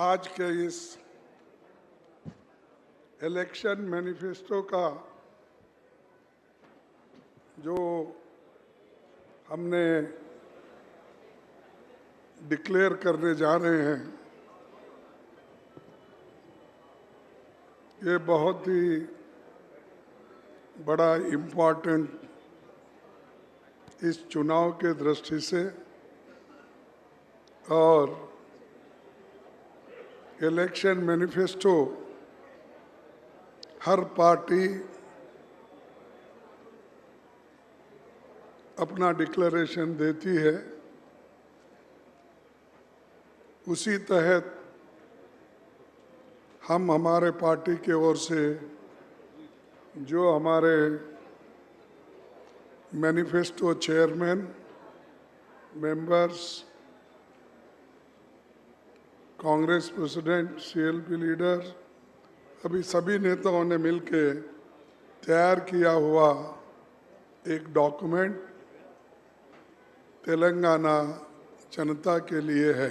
आज के इस इलेक्शन मैनिफेस्टो का जो हमने डिक्लेयर करने जा रहे हैं, ये बहुत ही बड़ा इम्पोर्टेंट इस चुनाव के दृष्टि से और इलेक्शन मैनिफेस्टो हर पार्टी अपना डिक्लेरेशन देती है, उसी तहत हम हमारे पार्टी के ओर से जो हमारे manifesto chairman, members, Congress president, CLP leader, अभी सभी नेताओं ने मिलके तैयार किया हुआ एक डॉक्यूमेंट तेलंगाना जनता के लिए है।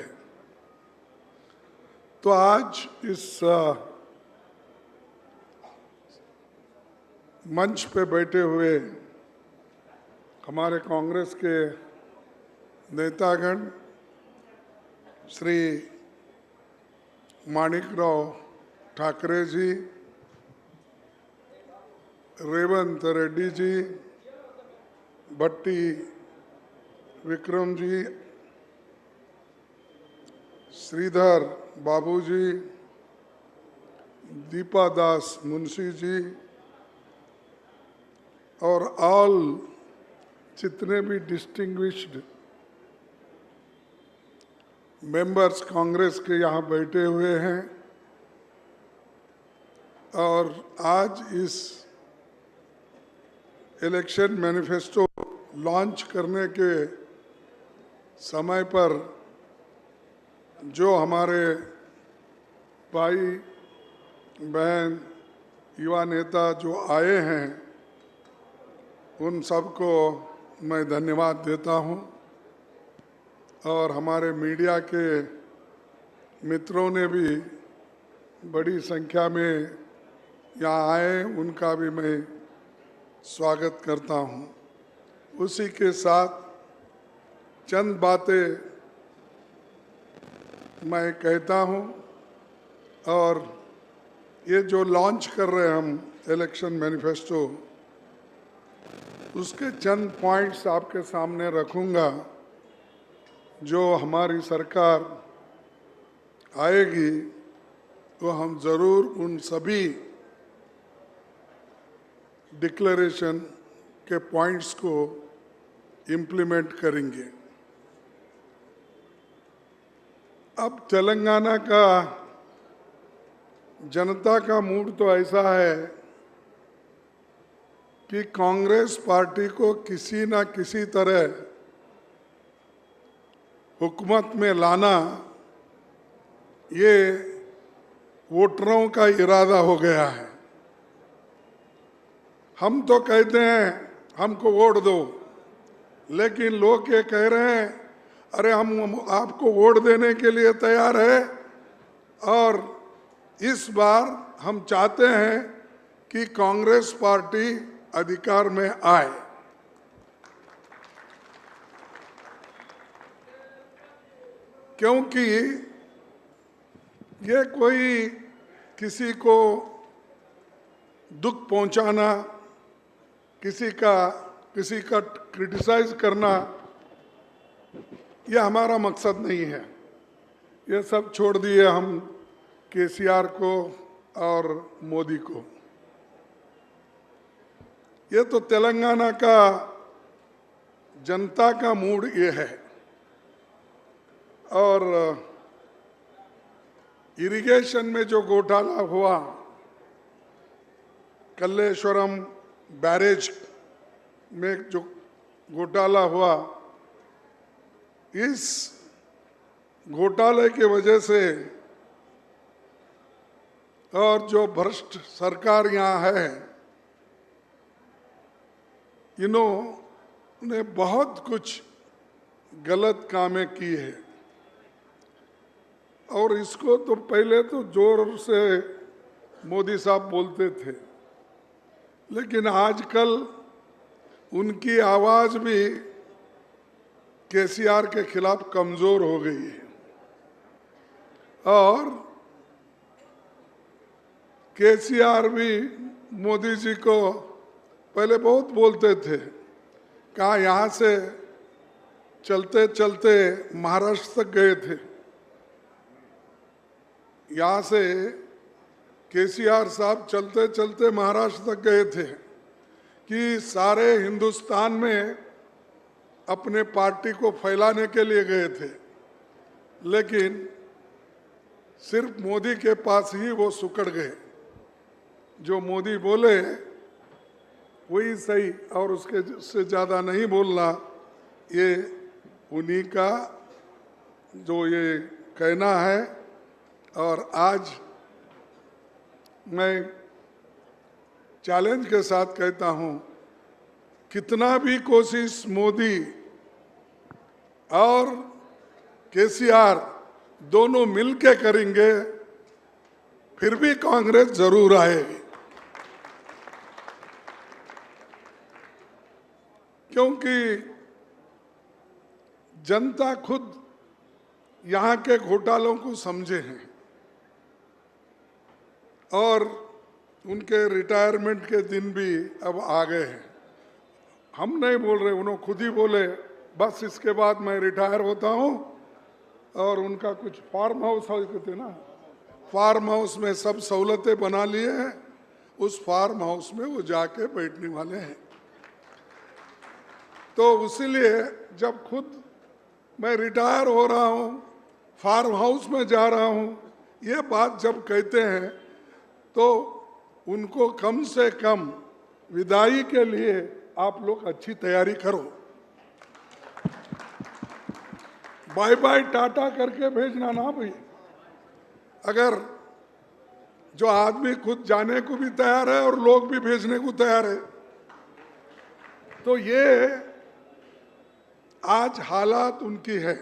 तो आज इस मंच पे बैठे हुए हमारे कांग्रेस के नेतागण श्री माणिकराव ठाकरे जी, रेवंत रेड्डी जी, भट्टी विक्रम जी, श्रीधर बाबू जी, दीपा दास मुंशी जी और ऑल जितने भी डिस्टिंग्विश्ड मेंबर्स कांग्रेस के यहाँ बैठे हुए हैं और आज इस इलेक्शन मैनिफेस्टो लॉन्च करने के समय पर जो हमारे भाई बहन युवा नेता जो आए हैं, उन सबको मैं धन्यवाद देता हूं और हमारे मीडिया के मित्रों ने भी बड़ी संख्या में यहाँ आए, उनका भी मैं स्वागत करता हूँ। उसी के साथ चंद बातें मैं कहता हूँ और ये जो लॉन्च कर रहे हैं हम इलेक्शन मैनिफेस्टो, उसके चंद पॉइंट्स आपके सामने रखूँगा। जो हमारी सरकार आएगी तो हम ज़रूर उन सभी डिक्लेरेशन के पॉइंट्स को इम्प्लीमेंट करेंगे। अब तेलंगाना का जनता का मूड तो ऐसा है कि कांग्रेस पार्टी को किसी ना किसी तरह हुकूमत में लाना ये वोटरों का इरादा हो गया है। हम तो कहते हैं हमको वोट दो, लेकिन लोग ये कह रहे हैं अरे हम आपको वोट देने के लिए तैयार है और इस बार हम चाहते हैं कि कांग्रेस पार्टी अधिकार में आए। क्योंकि ये कोई किसी को दुख पहुंचाना, किसी का क्रिटिसाइज करना, ये हमारा मकसद नहीं है। ये सब छोड़ दिए हम केसीआर को और मोदी को। ये तो तेलंगाना का जनता का मूड ये है। और इरिगेशन में जो घोटाला हुआ, कल्लेश्वरम बैरेज में जो घोटाला हुआ, इस घोटाले के वजह से और जो भ्रष्ट सरकार यहाँ है, इन्होंने बहुत कुछ गलत कामें की है। और इसको तो पहले तो जोर से मोदी साहब बोलते थे, लेकिन आजकल उनकी आवाज भी केसीआर के खिलाफ कमजोर हो गई है। और केसीआर भी मोदी जी को पहले बहुत बोलते थे, कहा यहाँ से चलते चलते महाराष्ट्र तक गए थे। यहाँ से केसीआर साहब चलते चलते महाराष्ट्र तक गए थे कि सारे हिंदुस्तान में अपने पार्टी को फैलाने के लिए गए थे, लेकिन सिर्फ मोदी के पास ही वो सुकड़ गए। जो मोदी बोले वही सही, और उसके से ज़्यादा नहीं बोलना, ये उन्हीं का जो ये कहना है। और आज मैं चैलेंज के साथ कहता हूँ, कितना भी कोशिश मोदी और केसीआर दोनों मिलके करेंगे, फिर भी कांग्रेस जरूर आएगी, क्योंकि जनता खुद यहाँ के घोटालों को समझे हैं और उनके रिटायरमेंट के दिन भी अब आ गए हैं। हम नहीं बोल रहे, उन्होंने खुद ही बोले बस इसके बाद मैं रिटायर होता हूँ। और उनका कुछ फार्म हाउस थे ना, फार्म हाउस में सब सहूलतें बना लिए हैं, उस फार्म हाउस में वो जाके बैठने वाले हैं। तो इसीलिए जब खुद मैं रिटायर हो रहा हूँ, फार्म हाउस में जा रहा हूँ, ये बात जब कहते हैं तो उनको कम से कम विदाई के लिए आप लोग अच्छी तैयारी करो। बाय बाय टाटा करके भेजना ना भाई। अगर जो आदमी खुद जाने को भी तैयार है और लोग भी भेजने को तैयार है, तो ये आज हालात उनकी है।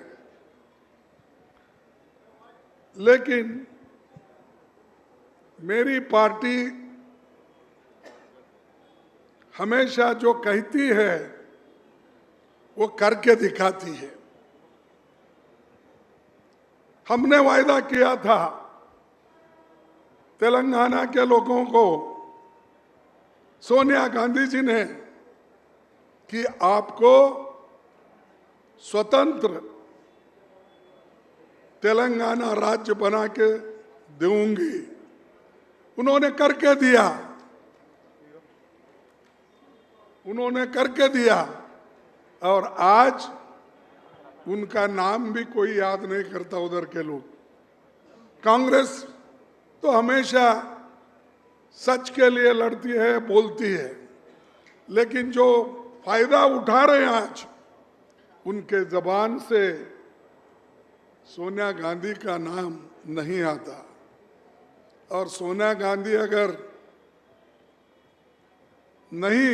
लेकिन मेरी पार्टी हमेशा जो कहती है वो करके दिखाती है। हमने वायदा किया था तेलंगाना के लोगों को, सोनिया गांधी जी ने, कि आपको स्वतंत्र तेलंगाना राज्य बना के दूंगी। उन्होंने करके दिया, उन्होंने करके दिया। और आज उनका नाम भी कोई याद नहीं करता उधर के लोग। कांग्रेस तो हमेशा सच के लिए लड़ती है, बोलती है, लेकिन जो फायदा उठा रहे हैं आज, उनके जबान से सोनिया गांधी का नाम नहीं आता। और सोनिया गांधी अगर नहीं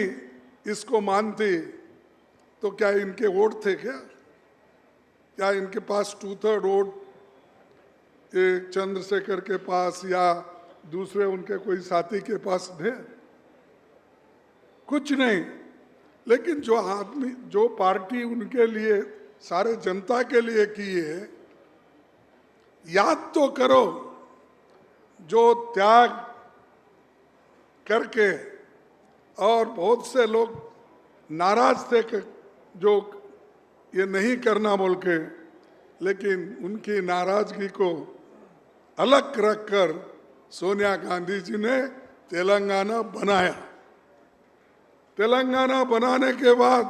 इसको मानती तो क्या इनके वोट थे क्या इनके पास 2/3 वोट चंद्रशेखर के पास या दूसरे उनके कोई साथी के पास थे? कुछ नहीं। लेकिन जो आदमी, जो पार्टी उनके लिए, सारे जनता के लिए की है, याद तो करो जो त्याग करके, और बहुत से लोग नाराज थे जो ये नहीं करना बोल के, लेकिन उनकी नाराजगी को अलग रखकर सोनिया गांधी जी ने तेलंगाना बनाया। तेलंगाना बनाने के बाद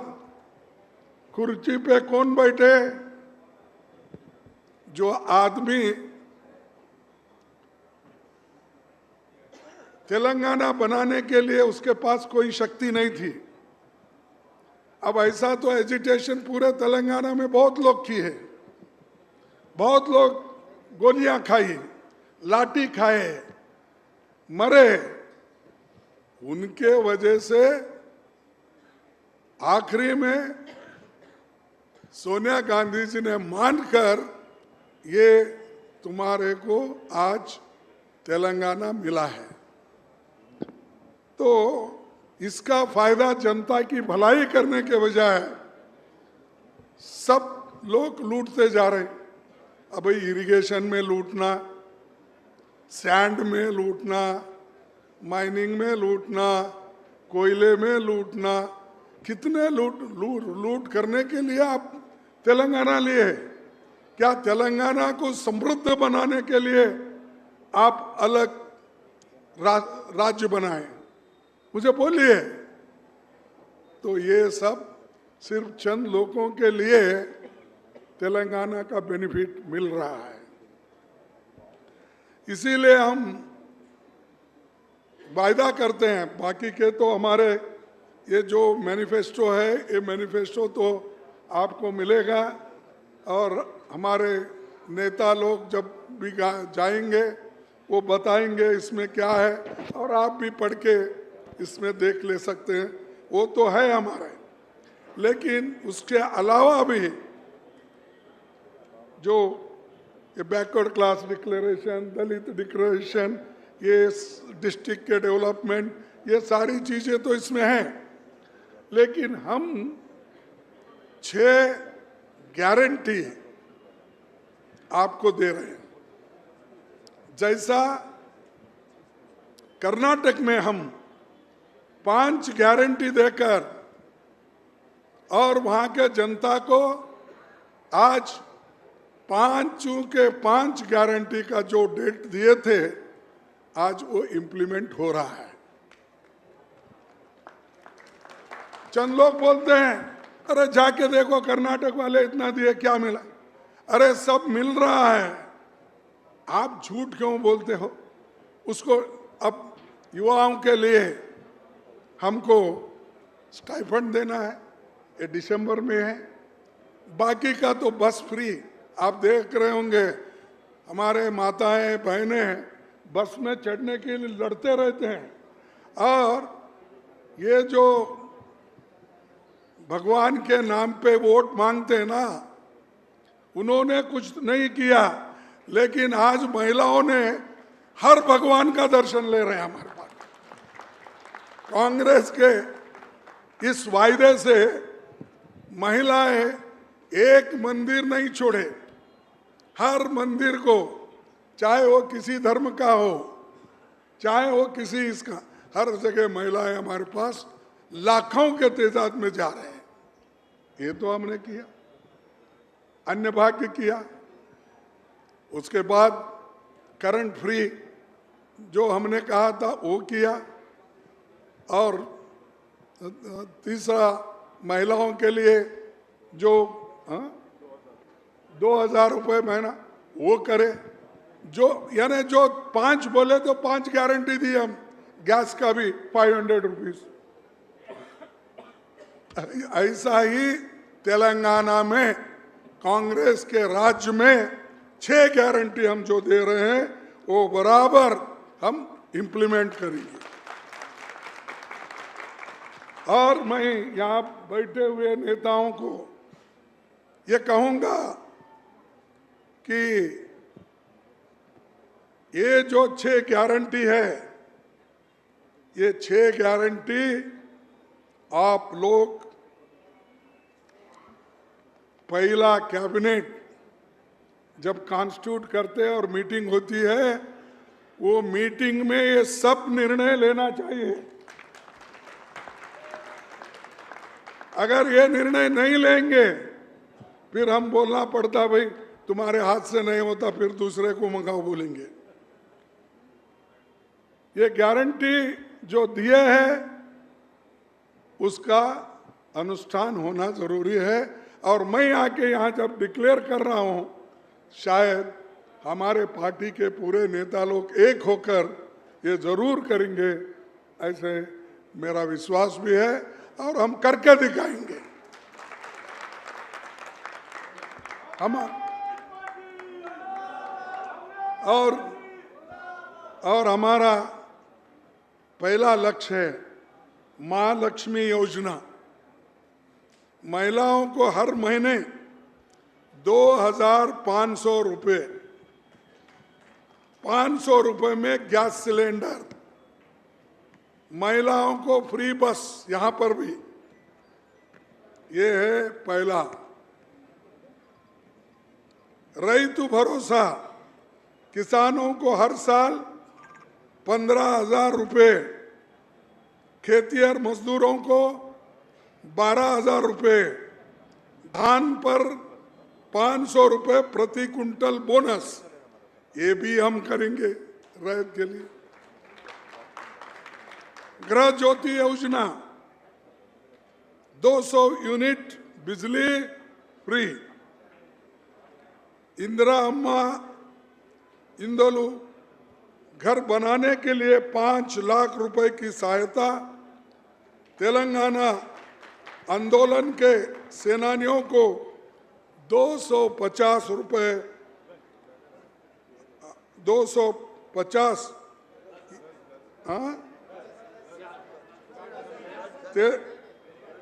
कुर्सी पे कौन बैठे? जो आदमी तेलंगाना बनाने के लिए उसके पास कोई शक्ति नहीं थी। अब ऐसा तो एजिटेशन पूरे तेलंगाना में बहुत लोग की है, बहुत लोग गोलियां खाई, लाठी खाए, मरे। उनके वजह से आखिरी में सोनिया गांधी जी ने मानकर ये तुम्हारे को आज तेलंगाना मिला है। तो इसका फायदा जनता की भलाई करने के बजाय सब लोग लूटते जा रहे हैं। अब इरिगेशन में लूटना, सैंड में लूटना, माइनिंग में लूटना, कोयले में लूटना, कितने लूट करने के लिए आप तेलंगाना लिए? क्या तेलंगाना को समृद्ध बनाने के लिए आप अलग राज्य बनाए? मुझे बोलिए। तो ये सब सिर्फ चंद लोगों के लिए तेलंगाना का बेनिफिट मिल रहा है। इसीलिए हम वायदा करते हैं, बाकी के तो हमारे ये जो मैनिफेस्टो है, ये मैनिफेस्टो तो आपको मिलेगा और हमारे नेता लोग जब भी जाएंगे वो बताएंगे इसमें क्या है, और आप भी पढ़ के इसमें देख ले सकते हैं। वो तो है हमारे, लेकिन उसके अलावा भी जो ये बैकवर्ड क्लास डिक्लेरेशन, दलित डिक्लेरेशन, ये डिस्ट्रिक्ट के डेवलपमेंट, ये सारी चीजें तो इसमें हैं। लेकिन हम 6 गारंटी आपको दे रहे हैं। जैसा कर्नाटक में हम 5 गारंटी देकर और वहां के जनता को आज 5 गारंटी का जो डेट दिए थे, आज वो इम्प्लीमेंट हो रहा है। चंद लोग बोलते हैं अरे जाके देखो कर्नाटक वाले इतना दिए, क्या मिला? अरे सब मिल रहा है, आप झूठ क्यों बोलते हो? उसको अब युवाओं के लिए हमको स्टाइपेंड देना है, ये दिसंबर में है। बाकी का तो बस फ्री। आप देख रहे होंगे हमारे माताएं बहनें बस में चढ़ने के लिए लड़ते रहते हैं, और ये जो भगवान के नाम पे वोट मांगते हैं ना, उन्होंने कुछ नहीं किया, लेकिन आज महिलाओं ने हर भगवान का दर्शन ले रहे हैं हमारे पास। कांग्रेस के इस वायदे से महिलाएं एक मंदिर नहीं छोड़े, हर मंदिर को, चाहे वो किसी धर्म का हो, चाहे वो किसी इसका, हर जगह महिलाएं हमारे पास लाखों के तादाद में जा रहे हैं। ये तो हमने किया, अन्य भाग्य किया। उसके बाद करंट फ्री जो हमने कहा था वो किया, और तीसरा महिलाओं के लिए जो 2000 रुपये महीना वो करे। जो यानी जो 5 बोले तो 5 गारंटी दी हम। गैस का भी 500 रुपीज। ऐसा ही तेलंगाना में कांग्रेस के राज्य में 6 गारंटी हम जो दे रहे हैं वो बराबर हम इम्प्लीमेंट करेंगे। और मैं यहाँ बैठे हुए नेताओं को ये कहूंगा कि ये जो 6 गारंटी है, ये 6 गारंटी आप लोग पहला कैबिनेट जब कॉन्स्टिट्यूट करते हैं और मीटिंग होती है, वो मीटिंग में ये सब निर्णय लेना चाहिए। अगर ये निर्णय नहीं लेंगे फिर हम बोलना पड़ता भाई तुम्हारे हाथ से नहीं होता, फिर दूसरे को मंगाओ बोलेंगे। ये गारंटी जो दिए है उसका अनुष्ठान होना जरूरी है। और मैं आके यहाँ जब डिक्लेयर कर रहा हूँ, शायद हमारे पार्टी के पूरे नेता लोग एक होकर ये जरूर करेंगे, ऐसे मेरा विश्वास भी है और हम करके दिखाएंगे। हम और हमारा पहला लक्ष्य है मां लक्ष्मी योजना। महिलाओं को हर महीने 2500 रुपये 500 रुपए में गैस सिलेंडर, महिलाओं को फ्री बस, यहां पर भी ये है पहला। रैतु भरोसा, किसानों को हर साल 15,000 रुपए, खेतिहर मजदूरों को 12,000 रुपए, धान पर 500 रुपए प्रति कुंटल बोनस, ये भी हम करेंगे रैत के लिए। गृह ज्योति योजना, 200 यूनिट बिजली फ्री। इंदिरा अम्मा इंदोलू घर बनाने के लिए 5 लाख रुपए की सहायता। तेलंगाना आंदोलन के सेनानियों को 250 रुपए, 250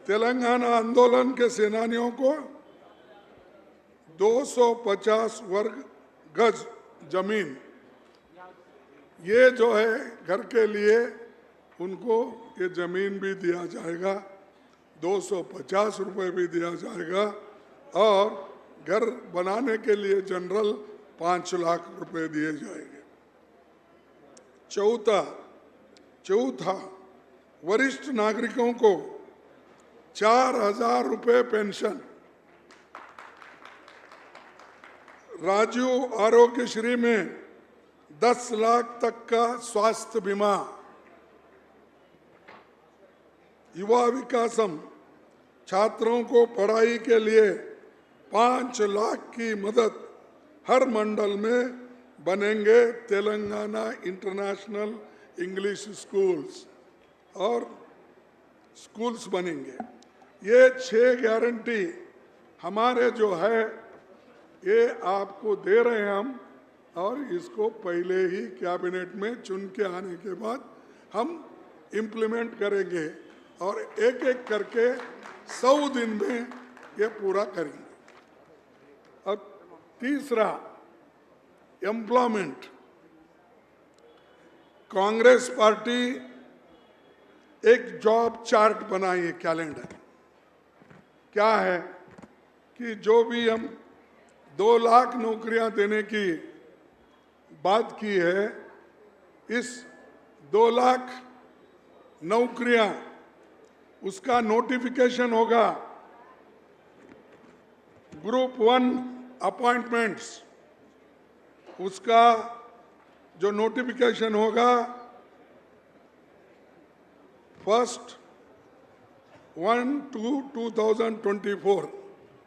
तेलंगाना आंदोलन के सेनानियों को 250 वर्ग गज जमीन, ये जो है घर के लिए उनको ये जमीन भी दिया जाएगा, 250 रुपए भी दिया जाएगा, और घर बनाने के लिए जनरल 5 लाख रुपए दिए जाएंगे। चौथा वरिष्ठ नागरिकों को 4,000 रुपए पेंशन। राजीव आरोग्यश्री में 10 लाख तक का स्वास्थ्य बीमा। युवा विकासम, छात्रों को पढ़ाई के लिए 5 लाख की मदद। हर मंडल में बनेंगे तेलंगाना इंटरनेशनल इंग्लिश स्कूल्स, और स्कूल्स बनेंगे। ये 6 गारंटी हमारे जो है ये आपको दे रहे हैं हम, और इसको पहले ही कैबिनेट में चुन के आने के बाद हम इम्प्लीमेंट करेंगे, और एक एक करके 100 दिन में ये पूरा करेंगे। और तीसरा एम्प्लॉयमेंट, कांग्रेस पार्टी एक जॉब चार्ट बनाई है, कैलेंडर। क्या है कि जो भी हम 2 लाख नौकरियां देने की बात की है, इस 2 लाख नौकरियां, उसका नोटिफिकेशन होगा। ग्रुप 1 अपॉइंटमेंट्स, उसका जो नोटिफिकेशन होगा 1/1/2024,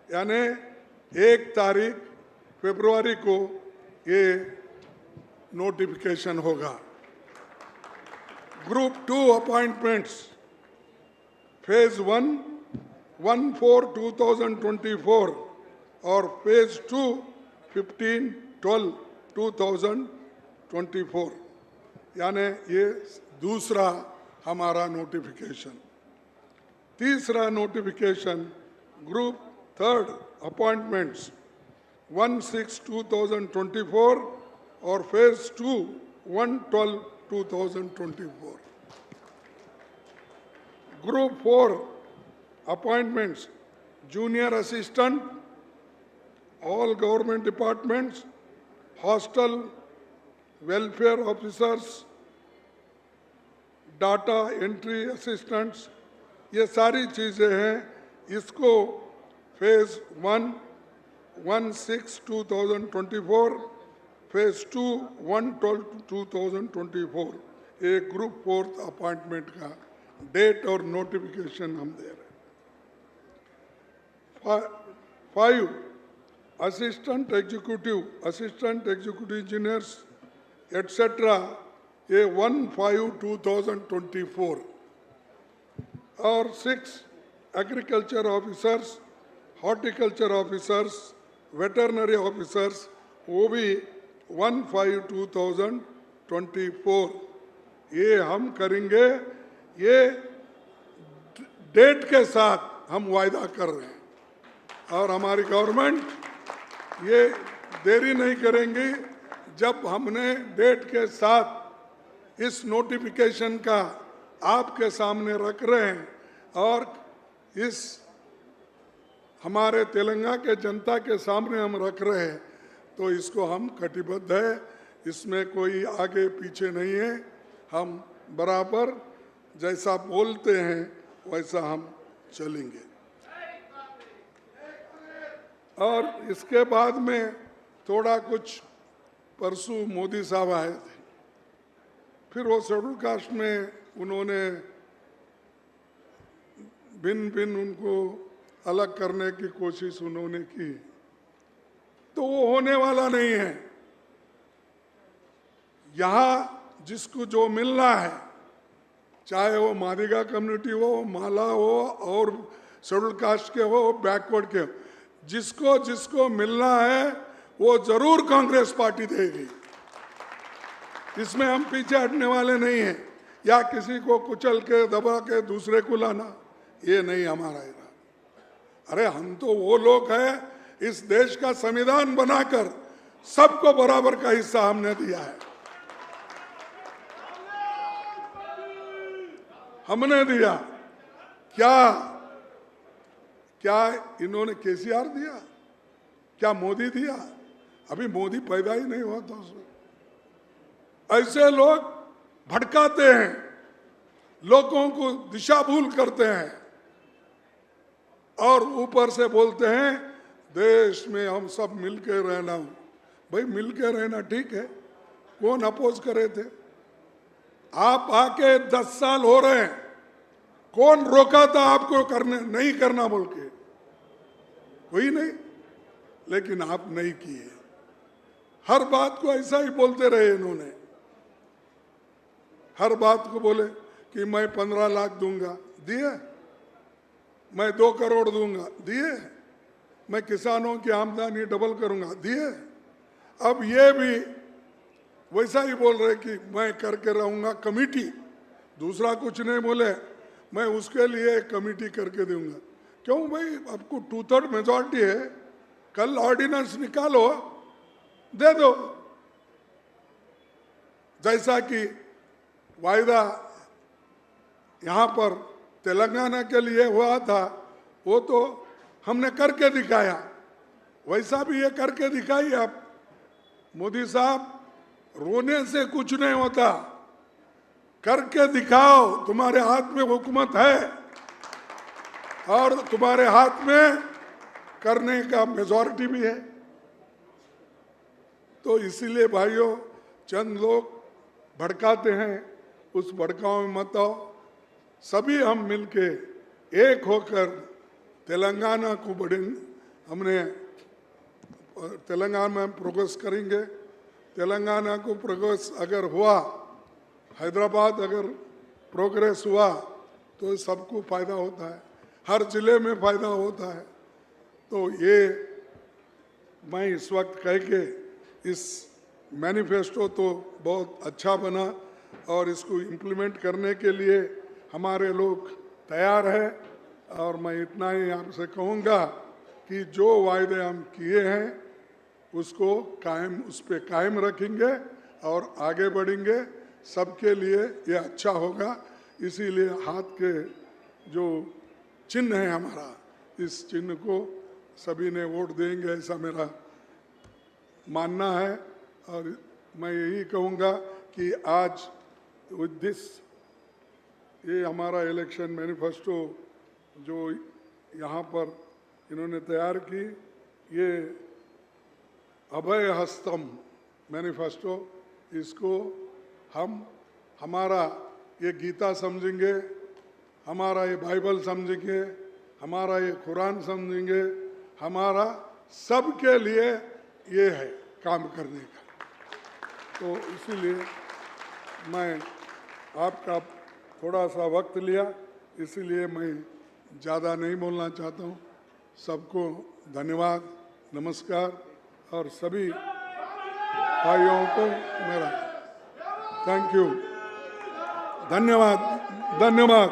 यानी 1 तारीख फरवरी को ये नोटिफिकेशन होगा। ग्रुप 2 अपॉइंटमेंट्स, फेज 1 1/4/2024 और फेज 2 15/12/2024, यानी ये दूसरा हमारा नोटिफिकेशन। तीसरा नोटिफिकेशन ग्रुप 3 अपॉइंटमेंट्स 1/6/2024 और phase 2 1/12/2024। Group 4 appointments junior assistant, all government departments, hostel welfare officers, data entry assistants, ये सारी चीज़ें हैं। इसको फेज 1 1/6/2024, फेज 2 1/12/2024, एक ग्रुप 4 अपॉइंटमेंट का डेट और नोटिफिकेशन हम दे रहे हैं। 5 असिस्टेंट एग्जीक्यूटिव इंजीनियर्स एटसेट्रा, ये 1/5/2024, और 6 agriculture officers, horticulture officers, veterinary officers, वो भी 1/5/2024। ये हम करेंगे, ये डेट के साथ हम वायदा कर रहे हैं, और हमारी गवर्नमेंट ये देरी नहीं करेंगी, जब हमने डेट के साथ इस नोटिफिकेशन का आपके सामने रख रहे हैं और इस हमारे तेलंगाना के जनता के सामने हम रख रहे हैं, तो इसको हम कटिबद्ध है, इसमें कोई आगे पीछे नहीं है। हम बराबर जैसा बोलते हैं वैसा हम चलेंगे। और इसके बाद में थोड़ा कुछ परसों मोदी साहब आए थे, फिर वो शेड्यूल कास्ट में उन्होंने भिन्न भिन्न उनको अलग करने की कोशिश उन्होंने की, तो वो होने वाला नहीं है। यहाँ जिसको जो मिलना है, चाहे वो मादिगा कम्युनिटी हो, माला हो और शेड्यूल कास्ट के हो, बैकवर्ड के हो, जिसको जिसको मिलना है वो जरूर कांग्रेस पार्टी देगी। इसमें हम पीछे हटने वाले नहीं हैं, या किसी को कुचल के दबा के दूसरे को लाना, ये नहीं हमारा इरादा। अरे हम तो वो लोग हैं, इस देश का संविधान बनाकर सबको बराबर का हिस्सा हमने दिया है, हमने दिया। क्या क्या इन्होंने केसीआर दिया? क्या मोदी दिया? अभी मोदी पैदा ही नहीं हुआ था उसमें। ऐसे लोग भटकाते हैं, लोगों को दिशा भूल करते हैं और ऊपर से बोलते हैं देश में हम सब मिलके रहना। भाई मिलके रहना ठीक है, कौन अपोज करे थे? आप आके 10 साल हो रहे हैं, कौन रोका था आपको करने नहीं करना बोल के? कोई नहीं, लेकिन आप नहीं किए। हर बात को ऐसा ही बोलते रहे इन्होंने, हर बात को बोले कि मैं 15 लाख दूंगा, दिए। मैं 2 करोड़ दूंगा, दिए। मैं किसानों की आमदनी डबल करूंगा, दिए। अब ये भी वैसा ही बोल रहे कि मैं करके रहूंगा कमेटी, दूसरा कुछ नहीं बोले, मैं उसके लिए कमेटी करके दूंगा। क्यों भाई, आपको 2/3 मेजॉरिटी है, कल ऑर्डिनेंस निकालो, दे दो। जैसा कि वायदा यहाँ पर तेलंगाना के लिए हुआ था, वो तो हमने करके दिखाया, वैसा भी ये करके दिखाइए आप। मोदी साहब, रोने से कुछ नहीं होता, करके दिखाओ। तुम्हारे हाथ में हुकूमत है और तुम्हारे हाथ में करने का मेजॉरिटी भी है। तो इसीलिए भाइयों, चंद लोग भड़काते हैं, उस भड़काओ में मत आओ। सभी हम मिलके एक होकर तेलंगाना को हमने तेलंगाना में प्रोग्रेस करेंगे। तेलंगाना को प्रोग्रेस अगर हुआ, हैदराबाद अगर प्रोग्रेस हुआ तो सबको फायदा होता है, हर जिले में फायदा होता है। तो ये मैं इस वक्त कह के, इस मैनिफेस्टो तो बहुत अच्छा बना और इसको इम्प्लीमेंट करने के लिए हमारे लोग तैयार हैं। और मैं इतना ही आपसे कहूँगा कि जो वायदे हम किए हैं उसको कायम, उस पर कायम रखेंगे और आगे बढ़ेंगे। सबके लिए ये अच्छा होगा। इसीलिए हाथ के जो चिन्ह है हमारा, इस चिन्ह को सभी ने वोट देंगे, ऐसा मेरा मानना है। और मैं यही कहूँगा कि आज विद दिस, ये हमारा इलेक्शन मैनिफेस्टो जो यहाँ पर इन्होंने तैयार की, ये अभय हस्तम मैनिफेस्टो, इसको हम हमारा ये गीता समझेंगे, हमारा ये बाइबल समझेंगे, हमारा ये कुरान समझेंगे, हमारा सबके लिए ये है काम करने का। तो इसीलिए मैं आपका थोड़ा सा वक्त लिया, इसीलिए मैं ज़्यादा नहीं बोलना चाहता हूँ। सबको धन्यवाद, नमस्कार। और सभी भाइयों को मेरा थैंक यू, धन्यवाद, धन्यवाद।